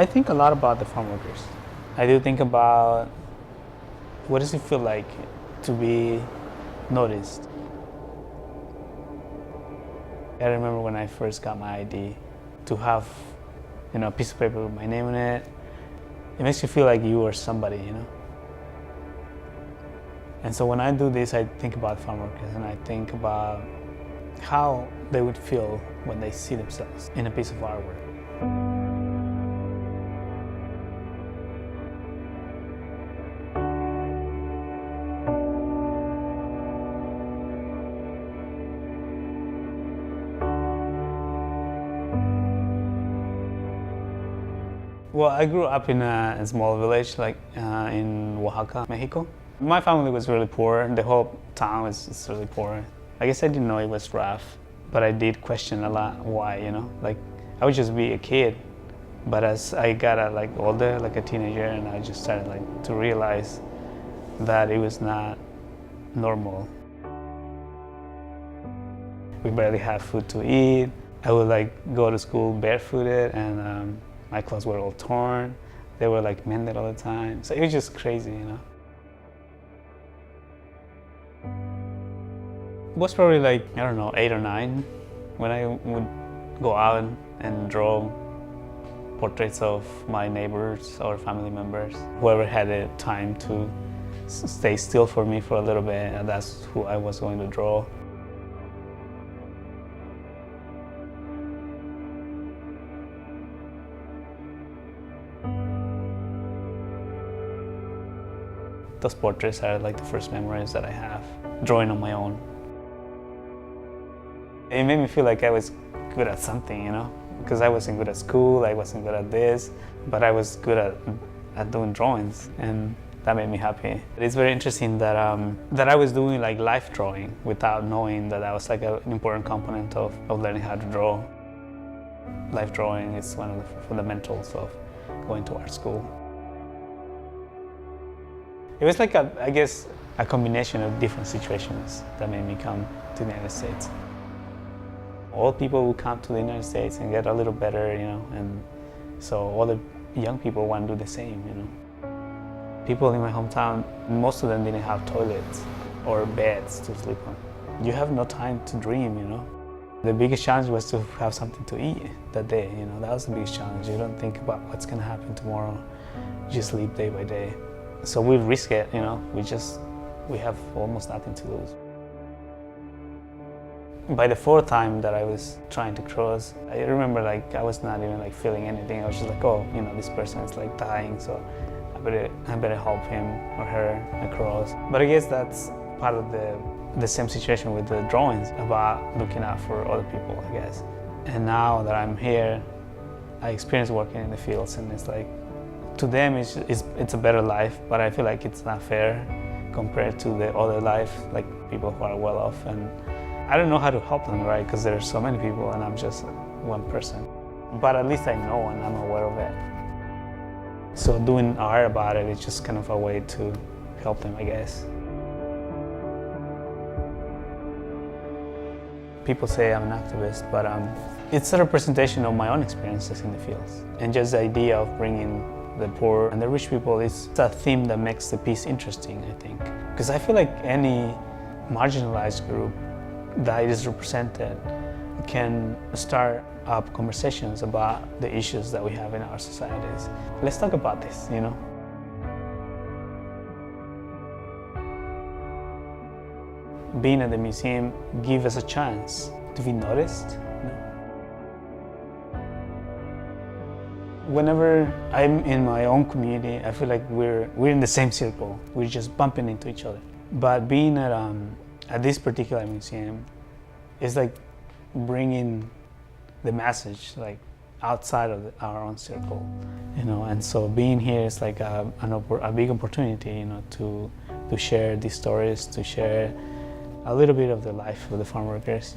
I think a lot about the farm workers. I do think about what does it feel like to be noticed. I remember when I first got my ID, to have, a piece of paper with my name on it. It makes you feel like you are somebody, And so when I do this, I think about farm workers and I think about how they would feel when they see themselves in a piece of artwork. Well, I grew up in a small village, in Oaxaca, Mexico. My family was really poor. The whole town is really poor. I guess I didn't know it was rough, but I did question a lot why, I would just be a kid. But as I got older, like a teenager, and I just started to realize that it was not normal. We barely had food to eat. I would go to school barefooted, and my clothes were all torn. They were mended all the time. So it was just crazy, It was probably 8 or 9 when I would go out and draw portraits of my neighbors or family members. Whoever had the time to stay still for me for a little bit, and that's who I was going to draw. Those portraits are the first memories that I have, drawing on my own. It made me feel like I was good at something, because I wasn't good at school, I wasn't good at this, but I was good at doing drawings, and that made me happy. It's very interesting that I was doing life drawing without knowing that was an important component of learning how to draw. Life drawing is one of the fundamentals of going to art school. It was a combination of different situations that made me come to the United States. All people will come to the United States and get a little better, and so all the young people want to do the same, People in my hometown, most of them didn't have toilets or beds to sleep on. You have no time to dream, The biggest challenge was to have something to eat that day, That was the biggest challenge. You don't think about what's going to happen tomorrow. You just live day by day. So we risk it, we have almost nothing to lose. By the 4th time that I was trying to cross, I remember I was not even feeling anything. I was just this person is dying, so I better help him or her across. But I guess that's part of the same situation with the drawings, about looking out for other people, I guess. And now that I'm here, I experience working in the fields, and it's to them it's a better life, but I feel it's not fair compared to the other life, people who are well off. And I don't know how to help them, right? Because there are so many people and I'm just one person. But at least I know and I'm aware of it. So doing art about it is just kind of a way to help them, I guess. People say I'm an activist, but it's a representation of my own experiences in the fields. And just the idea of bringing the poor and the rich people is a theme that makes the piece interesting, I think. Because I feel any marginalized group that is represented can start up conversations about the issues that we have in our societies. Let's talk about this, Being at the museum gives us a chance to be noticed. Whenever I'm in my own community, I feel we're in the same circle. We're just bumping into each other. But being at this particular museum is bringing the message outside of our own circle, And so being here is a big opportunity, to share these stories, to share a little bit of the life of the farm workers.